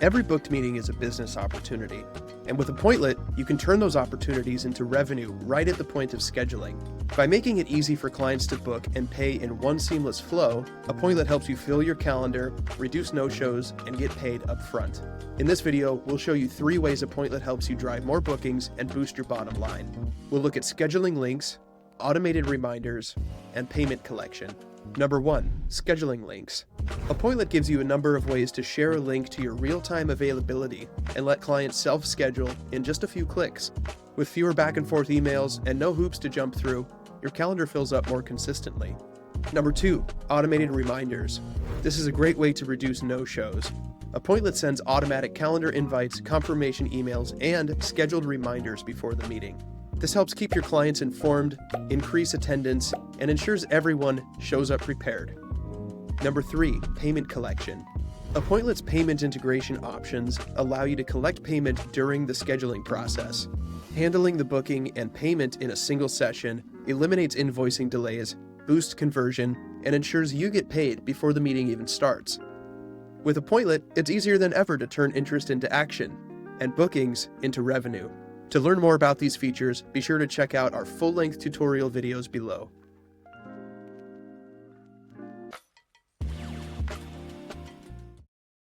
Every booked meeting is a business opportunity, and with Appointlet, you can turn those opportunities into revenue right at the point of scheduling. By making it easy for clients to book and pay in one seamless flow, Appointlet helps you fill your calendar, reduce no-shows, and get paid upfront. In this video, we'll show you 3 ways Appointlet helps you drive more bookings and boost your bottom line. We'll look at scheduling links, automated reminders, and payment collection. Number 1. Scheduling links. Appointlet gives you a number of ways to share a link to your real-time availability and let clients self-schedule in just a few clicks. With fewer back-and-forth emails and no hoops to jump through, your calendar fills up more consistently. Number 2. Automated reminders. This is a great way to reduce no-shows. Appointlet sends automatic calendar invites, confirmation emails, and scheduled reminders before the meeting. This helps keep your clients informed, increase attendance, and ensures everyone shows up prepared. Number 3. Payment collection. Appointlet's payment integration options allow you to collect payment during the scheduling process. Handling the booking and payment in a single session eliminates invoicing delays, boosts conversion, and ensures you get paid before the meeting even starts. With Appointlet, it's easier than ever to turn interest into action and bookings into revenue. To learn more about these features, be sure to check out our full-length tutorial videos below.